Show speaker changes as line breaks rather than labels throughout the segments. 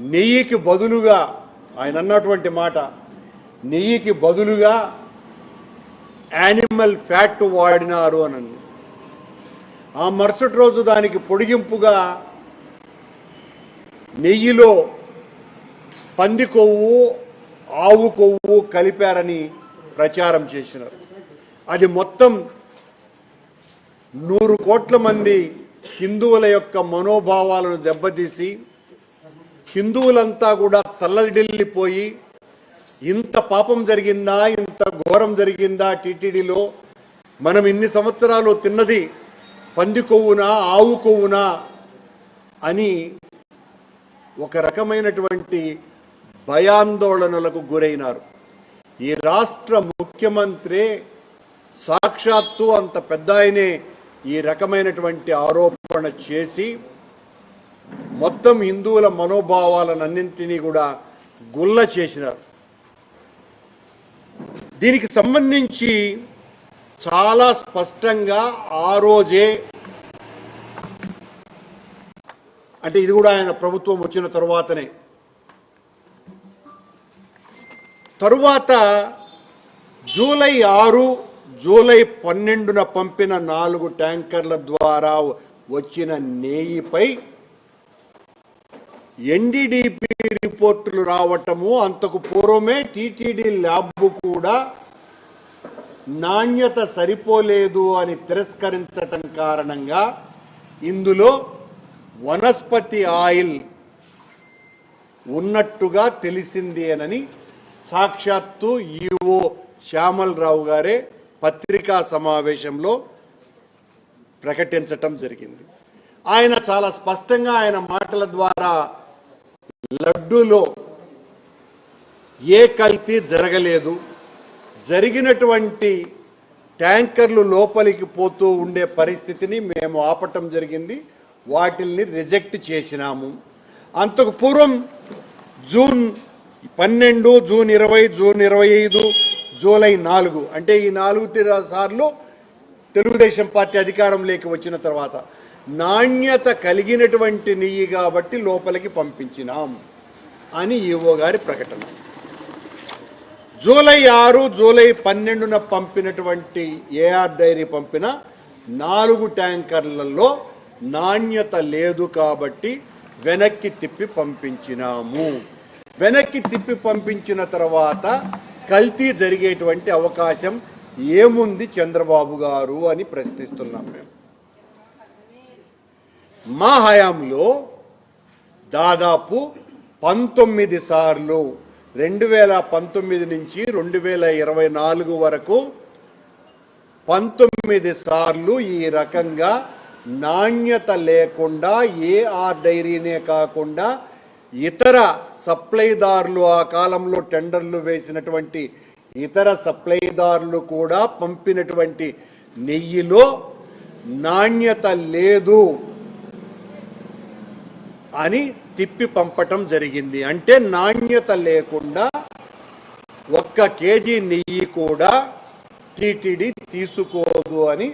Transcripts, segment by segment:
నెయ్యికి బదులుగా ఆయన అన్నటువంటి మాట, నెయ్యికి బదులుగా యానిమల్ ఫ్యాట్ వాడినారు అని. ఆ మరుసటి రోజు దానికి పొడిగింపుగా నెయ్యిలో పంది కొవ్వు, ఆవు కొవ్వు కలిపారని ప్రచారం చేసినారు. అది మొత్తం 100 కోట్ల మంది హిందువుల యొక్క మనోభావాలను దెబ్బతీసి హిందువులంతా కూడా తల్లడిల్లిపోయి, ఇంత పాపం జరిగిందా, ఇంత ఘోరం జరిగిందా టీటీడీలో, మనం ఇన్ని సంవత్సరాలు తిన్నది పంది కొవ్వునా ఆవు కొవ్వునా అని ఒక రకమైనటువంటి భయాందోళనలకు గురైనారు. ఈ రాష్ట్ర ముఖ్యమంత్రి సాక్షాత్తు అంత పెద్ద ఆయనే ఈ రకమైనటువంటి ఆరోపణ చేసి మొత్తం హిందువుల మనోభావాలన్నింటినీ కూడా గుల్ల చేసినారు. దీనికి సంబంధించి చాలా స్పష్టంగా ఆ రోజే, అంటే ఇది కూడా ఆయన ప్రభుత్వం వచ్చిన తరువాతనే, తరువాత జూలై 6, జూలై 12న పంపిన 4 ట్యాంకర్ల ద్వారా వచ్చిన నెయ్యిపై ఎన్డీడీపీ రిపోర్టులు రావటము, అంతకు పూర్వమే టీటీడీ ల్యాబ్ కూడా నాణ్యత సరిపోలేదు అని తిరస్కరించటం కారణంగా ఇందులో వనస్పతి ఆయిల్ ఉన్నట్టుగా తెలిసింది అని సాక్షాత్తు ఈవో శ్యామల్ రావు గారే పత్రికా సమావేశంలో ప్రకటించటం జరిగింది. ఆయన చాలా స్పష్టంగా ఆయన మాటల ద్వారా లడ్డూలో ఏ కల్తీ జరగలేదు, జరిగినటువంటి ట్యాంకర్లు లోపలికి పోతూ ఉండే పరిస్థితిని మేము ఆపటం జరిగింది, వాటిల్ని రిజెక్ట్ చేసినాము. అంతకు పూర్వం జూన్ 12, జూన్ 20, జూన్ 25, జూలై 4 అంటే ఈ 4 సార్లు తెలుగుదేశం పార్టీ అధికారంలోకి వచ్చిన తర్వాత నాణ్యత కలిగినటువంటి నెయ్యి కాబట్టి లోపలికి పంపించినాం అని ఈవో గారి ప్రకటన. జూలై 6, జూలై 12న పంపినటువంటి ఏఆర్ డైరీ పంపిన 4 ట్యాంకర్లలో నాణ్యత లేదు కాబట్టి వెనక్కి తిప్పి పంపించినాము. వెనక్కి తిప్పి పంపించిన తర్వాత కల్తీ జరిగేటువంటి అవకాశం ఏముంది చంద్రబాబు గారు అని ప్రశ్నిస్తున్నాం మేము. మా హయాంలో దాదాపు 19 సార్లు 2019 నుంచి 2024 వరకు 19 సార్లు ఈ రకంగా నాణ్యత లేకుండా ఏఆర్ డైరీనే కాకుండా ఇతర సప్లైదారులు, ఆ కాలంలో టెండర్లు వేసినటువంటి ఇతర సప్లైదారులు కూడా పంపినటువంటి నెయ్యిలో నాణ్యత లేదు అని తిప్పి పంపటం జరిగింది. అంటే నాణ్యత లేకుండా 1 కేజీ నెయ్యి కూడా టీటీడీ తీసుకోదు అని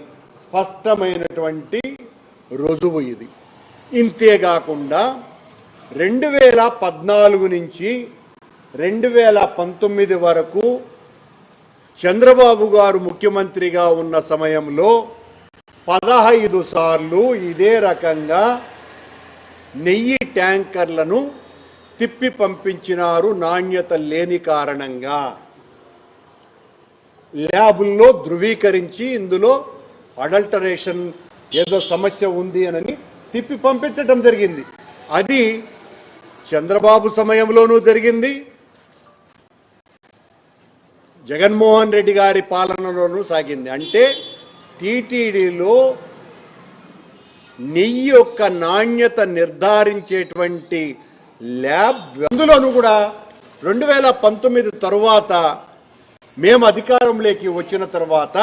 స్పష్టమైనటువంటి రుజువు ఇది. ఇంతేకాకుండా 2014 నుంచి 2019 వరకు చంద్రబాబు గారు ముఖ్యమంత్రిగా ఉన్న సమయంలో 15 సార్లు ఇదే రకంగా నెయ్యి ట్యాంకర్లను తిప్పి పంపించినారు నాణ్యత లేని కారణంగా. ల్యాబుల్లో ధృవీకరించి ఇందులో అడల్టరేషన్ ఏదో సమస్య ఉంది అని తిప్పి పంపించడం జరిగింది. అది చంద్రబాబు సమయంలోనూ జరిగింది, జగన్మోహన్ రెడ్డి గారి పాలనలోనూ సాగింది. అంటే టీటీడీలో నెయ్యి యొక్క నాణ్యత నిర్ధారించేటువంటి ల్యాబ్, అందులోనూ కూడా 2019 తరువాత మేము అధికారంలోకి వచ్చిన తర్వాత